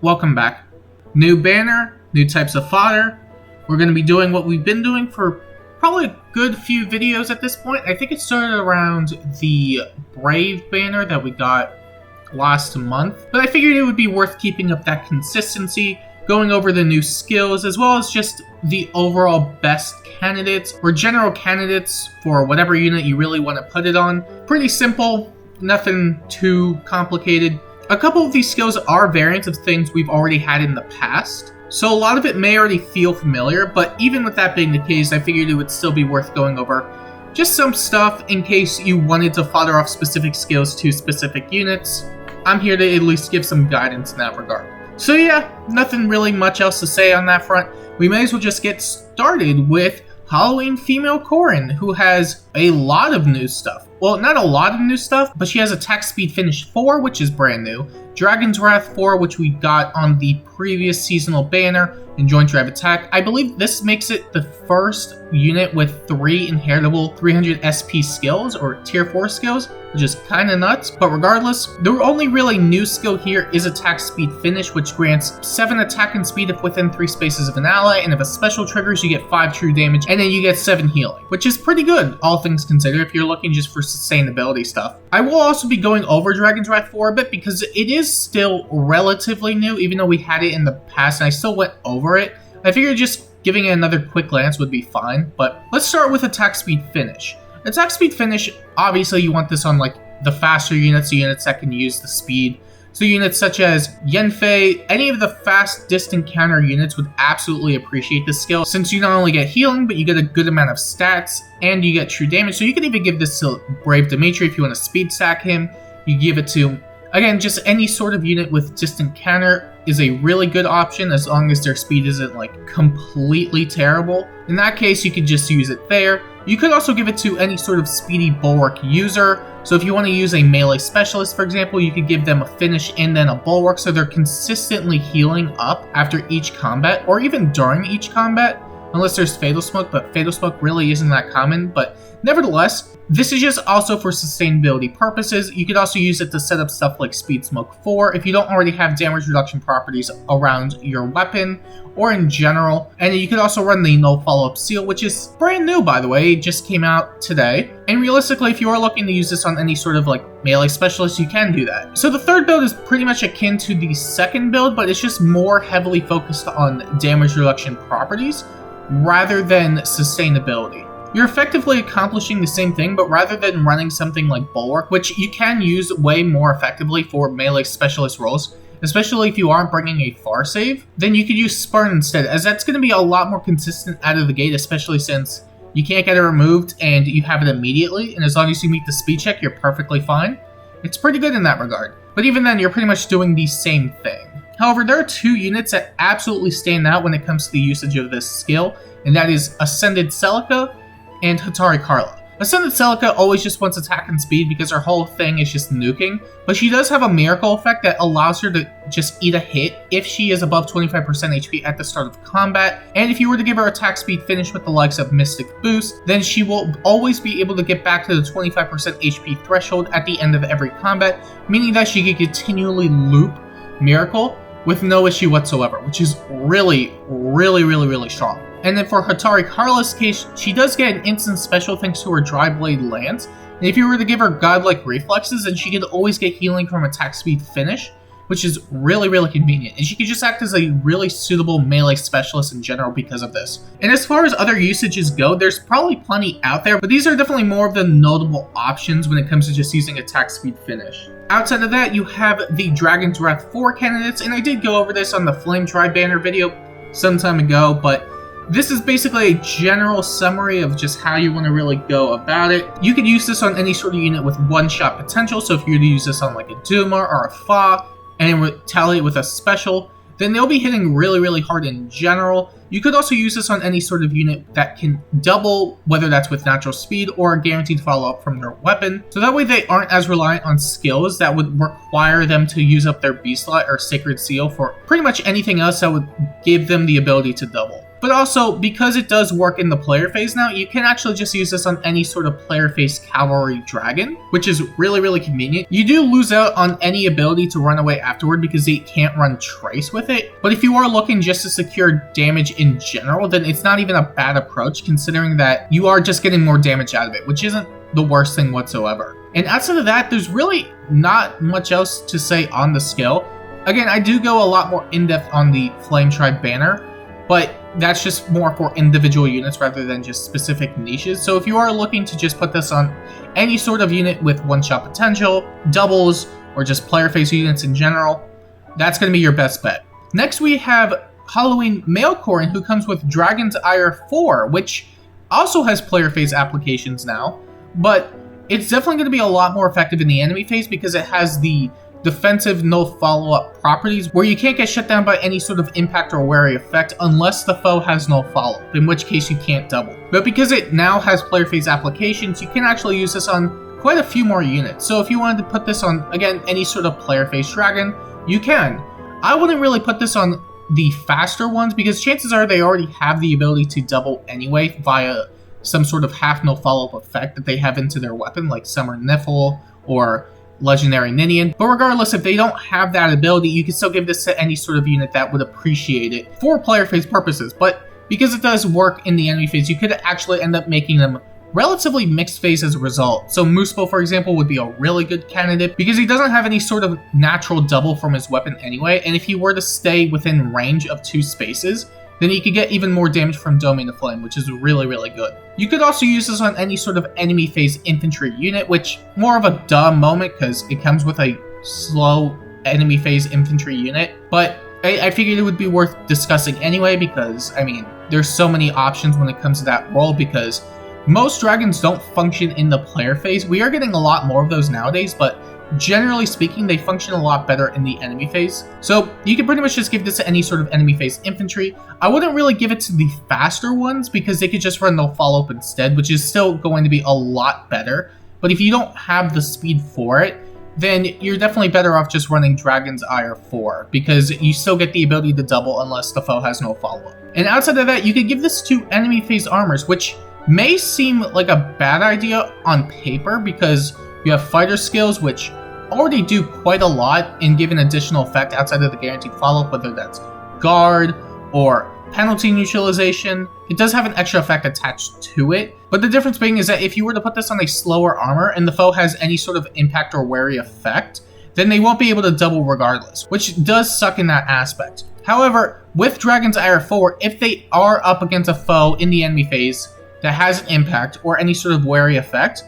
Welcome back. New banner, new types of fodder. We're going to be doing what we've been doing for probably a good few videos at this point. I think it started around the Brave banner that we got last month, but I figured it would be worth keeping up that consistency, going over the new skills, as well as just the overall best candidates or general candidates for whatever unit you really want to put it on. Pretty simple, nothing too complicated. A couple of these skills are variants of things we've already had in the past, so a lot of it may already feel familiar, but even with that being the case, I figured it would still be worth going over just some stuff in case you wanted to fodder off specific skills to specific units. I'm here to at least give some guidance in that regard. So yeah, nothing really much else to say on that front. We may as well just get started with Halloween Female Corin, who has a lot of new stuff. Well, not a lot of new stuff, but she has Attack Speed Finish 4, which is brand new, Dragon's Wrath 4, which we got on the previous seasonal banner, and Joint Drive Attack. I believe this makes it the first unit with 3 inheritable 300 SP skills, or tier 4 skills, which is kinda nuts. But regardless, the only really new skill here is Attack Speed Finish, which grants 7 attack and speed if within 3 spaces of an ally, and if a special triggers, you get 5 true damage, and then you get 7 healing, which is pretty good, all things considered, if you're looking just for sustainability stuff. I will also be going over Dragon's Wrath 4 a bit, because it is still relatively new, even though we had it in the past, and I still went over it. I figured just giving it another quick glance would be fine, but let's start with Attack Speed Finish. Attack Speed Finish, obviously you want this on like the faster units, the units that can use the speed. So units such as Yenfei, any of the fast distant counter units would absolutely appreciate this skill, since you not only get healing, but you get a good amount of stats, and you get true damage. So you can even give this to Brave Dimitri if you want to speed stack him. You give it to, again, just any sort of unit with distant counter is a really good option as long as their speed isn't like completely terrible. In that case, you could just use it there. You could also give it to any sort of speedy bulwark user. So if you want to use a melee specialist, for example, you could give them a finish and then a bulwark, so they're consistently healing up after each combat, or even during each combat, unless there's Fatal Smoke, but Fatal Smoke really isn't that common. But nevertheless, this is just also for sustainability purposes. You could also use it to set up stuff like Speed Smoke 4 if you don't already have damage reduction properties around your weapon or in general. And you could also run the No Follow-Up Seal, which is brand new, by the way. It just came out today. And realistically, if you are looking to use this on any sort of like melee specialist, you can do that. So the third build is pretty much akin to the second build, but it's just more heavily focused on damage reduction properties rather than sustainability. You're effectively accomplishing the same thing, but rather than running something like Bulwark, which you can use way more effectively for melee specialist roles, especially if you aren't bringing a far save, then you could use Spurn instead, as that's going to be a lot more consistent out of the gate, especially since you can't get it removed and you have it immediately, and as long as you meet the speed check, you're perfectly fine. It's pretty good in that regard, but even then, you're pretty much doing the same thing. However, there are 2 units that absolutely stand out when it comes to the usage of this skill, and that is Ascended Celica and Hatari Carla. Ascended Celica always just wants attack and speed because her whole thing is just nuking, but she does have a miracle effect that allows her to just eat a hit if she is above 25% HP at the start of combat, and if you were to give her attack speed finish with the likes of Mystic Boost, then she will always be able to get back to the 25% HP threshold at the end of every combat, meaning that she can continually loop Miracle with no issue whatsoever, which is really strong. And then for Hatari Carla's case, she does get an instant special thanks to her Dry Blade Lance, and if you were to give her Godlike Reflexes, then she could always get healing from Attack Speed Finish, which is really convenient, and she could just act as a really suitable melee specialist in general because of this. And as far as other usages go, there's probably plenty out there, but these are definitely more of the notable options when it comes to just using Attack Speed Finish. Outside of that, you have the Dragon's Wrath 4 candidates, and I did go over this on the Flame Tribe banner video some time ago, but this is basically a general summary of just how you want to really go about it. You could use this on any sort of unit with one-shot potential, so if you were to use this on like a Duma or a Fa, and retaliate with a special, then they'll be hitting really hard in general. You could also use this on any sort of unit that can double, whether that's with natural speed or a guaranteed follow-up from their weapon, so that way they aren't as reliant on skills that would require them to use up their B slot or Sacred Seal for pretty much anything else that would give them the ability to double. But also, because it does work in the player phase now, you can actually just use this on any sort of player phase cavalry dragon, which is really, really convenient. You do lose out on any ability to run away afterward because they can't run trace with it. But if you are looking just to secure damage in general, then it's not even a bad approach, considering that you are just getting more damage out of it, which isn't the worst thing whatsoever. And outside of that, there's really not much else to say on the skill. Again, I do go a lot more in-depth on the Flame Tribe banner, but that's just more for individual units rather than just specific niches. So if you are looking to just put this on any sort of unit with one-shot potential, doubles, or just player phase units in general, that's going to be your best bet. Next we have Halloween Mailcorin, who comes with Dragon's Ire 4, which also has player phase applications now, but it's definitely going to be a lot more effective in the enemy phase because it has the defensive no follow-up properties where you can't get shut down by any sort of impact or wary effect unless the foe has no follow-up, in which case you can't double. But because it now has player phase applications, you can actually use this on quite a few more units. So if you wanted to put this on, again, any sort of player phase dragon, you can. I wouldn't really put this on the faster ones because chances are they already have the ability to double anyway via some sort of half no follow-up effect that they have into their weapon, like Summer Niffle or Legendary Ninian. But regardless, if they don't have that ability, you can still give this to any sort of unit that would appreciate it for player phase purposes. But because it does work in the enemy phase, you could actually end up making them relatively mixed phase as a result. So Moosebo, for example, would be a really good candidate because he doesn't have any sort of natural double from his weapon anyway, and if he were to stay within range of 2 spaces, then you could get even more damage from Domain of Flame, which is really, really good. You could also use this on any sort of enemy phase infantry unit, which more of a duh moment because it comes with a slow enemy phase infantry unit, but I figured it would be worth discussing anyway because, I mean, there's so many options when it comes to that role because most dragons don't function in the player phase. We are getting a lot more of those nowadays, but generally speaking, they function a lot better in the enemy phase. So you can pretty much just give this to any sort of enemy phase infantry. I wouldn't really give it to the faster ones because they could just run no follow-up instead, which is still going to be a lot better. But if you don't have the speed for it, then you're definitely better off just running Dragon's Ire 4 because you still get the ability to double unless the foe has no follow-up. And outside of that, you could give this to enemy phase armors, which may seem like a bad idea on paper because you have fighter skills, which already do quite a lot and give an additional effect outside of the guaranteed follow-up, whether that's guard or penalty neutralization. It does have an extra effect attached to it, but the difference being is that if you were to put this on a slower armor and the foe has any sort of impact or wary effect, then they won't be able to double regardless, which does suck in that aspect. However, with Dragon's Ire 4, if they are up against a foe in the enemy phase that has an impact or any sort of wary effect,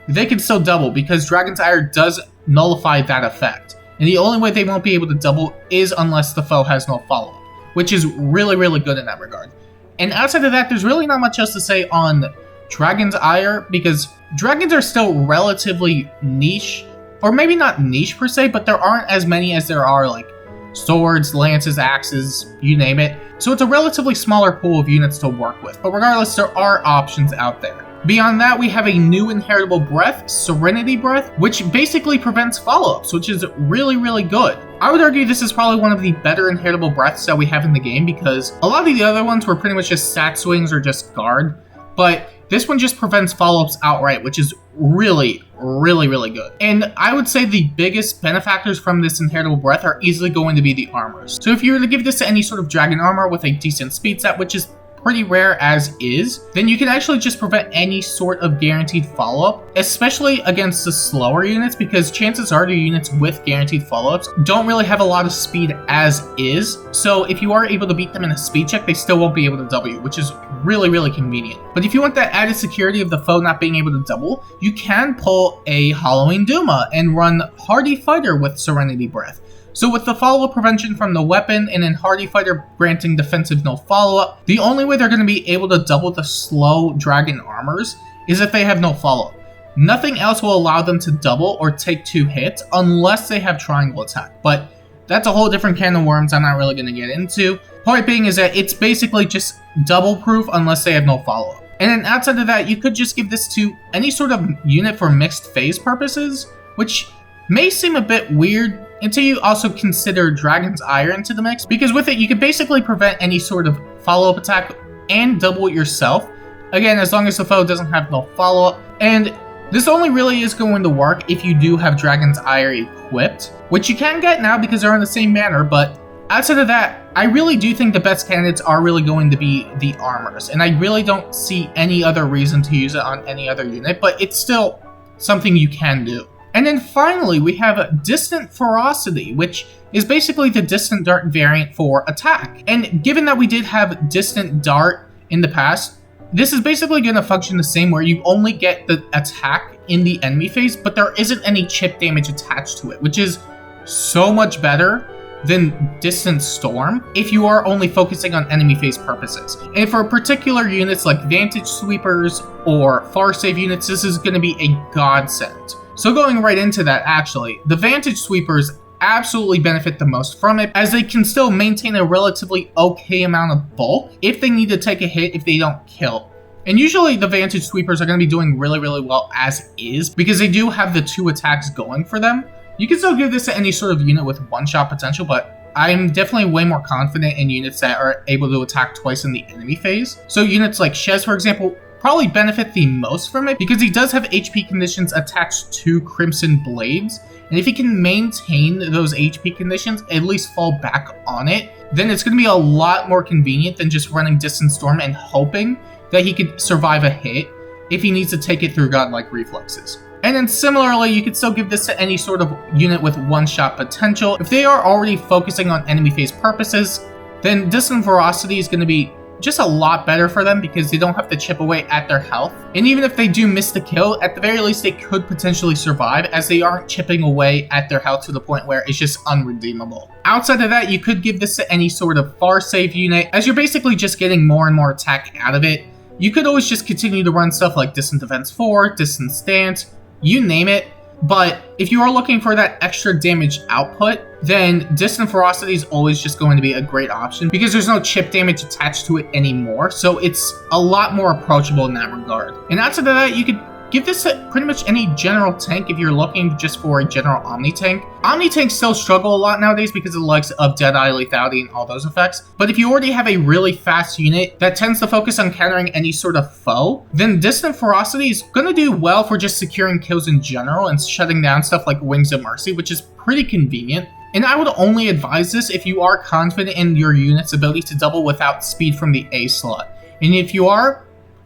they can still double because Dragon's Ire does nullify that effect. And the only way they won't be able to double is unless the foe has no follow-up, which is really, really good in that regard. And outside of that, there's really not much else to say on Dragon's Ire because dragons are still relatively niche, or maybe not niche per se, but there aren't as many as there are like swords, lances, axes, you name it. So it's a relatively smaller pool of units to work with, but regardless, there are options out there. Beyond that, we have a new inheritable breath, Serenity Breath, which basically prevents follow-ups, which is really, really good. I would argue this is probably one of the better inheritable breaths that we have in the game because a lot of the other ones were pretty much just sack swings or just guard, but this one just prevents follow-ups outright, which is really, really, really good. And I would say the biggest benefactors from this inheritable breath are easily going to be the armors. So if you were to give this to any sort of dragon armor with a decent speed set, which is pretty rare as is, then you can actually just prevent any sort of guaranteed follow-up, especially against the slower units, because chances are the units with guaranteed follow-ups don't really have a lot of speed as is. So if you are able to beat them in a speed check, they still won't be able to W, which is really, really convenient. But if you want that added security of the foe not being able to double, you can pull a Halloween Duma and run Hardy Fighter with Serenity Breath. So with the follow-up prevention from the weapon and then Hardy Fighter granting defensive no follow-up, the only way they're going to be able to double the slow dragon armors is if they have no follow-up. Nothing else will allow them to double or take 2 hits unless they have triangle attack, but that's a whole different can of worms I'm not really going to get into. Point being is that it's basically just double proof unless they have no follow-up. And then outside of that, you could just give this to any sort of unit for mixed phase purposes, which may seem a bit weird until you also consider Dragon's Ire into the mix, because with it you can basically prevent any sort of follow-up attack and double it yourself. Again, as long as the foe doesn't have no follow-up. And this only really is going to work if you do have Dragon's Ire equipped, which you can get now because they're in the same manner, but outside of that, I really do think the best candidates are really going to be the armors, and I really don't see any other reason to use it on any other unit, but it's still something you can do. And then finally, we have Distant Ferocity, which is basically the Distant Dart variant for attack. And given that we did have Distant Dart in the past, this is basically going to function the same, where you only get the attack in the enemy phase, but there isn't any chip damage attached to it, which is so much better than Distant Storm if you are only focusing on enemy phase purposes. And for particular units like Vantage Sweepers or Far Save units, this is going to be a godsend. So going right into that, actually, the Vantage Sweepers absolutely benefit the most from it, as they can still maintain a relatively okay amount of bulk if they need to take a hit if they don't kill. And usually the Vantage Sweepers are going to be doing really well as is, because they do have the 2 attacks going for them. You can still give this to any sort of unit with one-shot potential, but I'm definitely way more confident in units that are able to attack twice in the enemy phase. So units like Shez, for example, probably benefit the most from it, because he does have HP conditions attached to Crimson Blades. And if he can maintain those HP conditions, at least fall back on it, then it's going to be a lot more convenient than just running Distant Storm and hoping that he could survive a hit if he needs to take it through godlike reflexes. And then similarly, you could still give this to any sort of unit with one-shot potential. If they are already focusing on enemy phase purposes, then Distant Ferocity is going to be just a lot better for them, because they don't have to chip away at their health. And even if they do miss the kill, at the very least they could potentially survive, as they aren't chipping away at their health to the point where it's just unredeemable. Outside of that, you could give this to any sort of far save unit, as you're basically just getting more and more attack out of it. You could always just continue to run stuff like Distant Defense 4, Distant Stance, you name it. But if you are looking for that extra damage output, then Distant Ferocity is always just going to be a great option, because there's no chip damage attached to it anymore, so it's a lot more approachable in that regard. And outside of that, you could give this to pretty much any general tank if you're looking just for a general Omni tank. Omni tanks still struggle a lot nowadays because of the likes of Deadeye, Lethality, and all those effects. But if you already have a really fast unit that tends to focus on countering any sort of foe, then Distant Ferocity is going to do well for just securing kills in general and shutting down stuff like Wings of Mercy, which is pretty convenient. And I would only advise this if you are confident in your unit's ability to double without speed from the A slot. And if you are,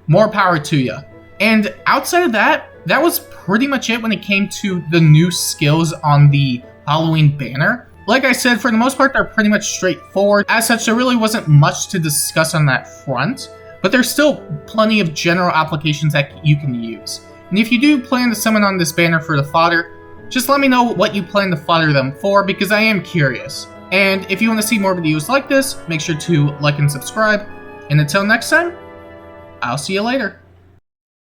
more power to you. And outside of that, that was pretty much it when it came to the new skills on the Halloween banner. Like I said, for the most part, they're pretty much straightforward. As such, there really wasn't much to discuss on that front, but there's still plenty of general applications that you can use. And if you do plan to summon on this banner for the fodder, just let me know what you plan to fodder them for, because I am curious. And if you want to see more videos like this, make sure to like and subscribe. And until next time, I'll see you later.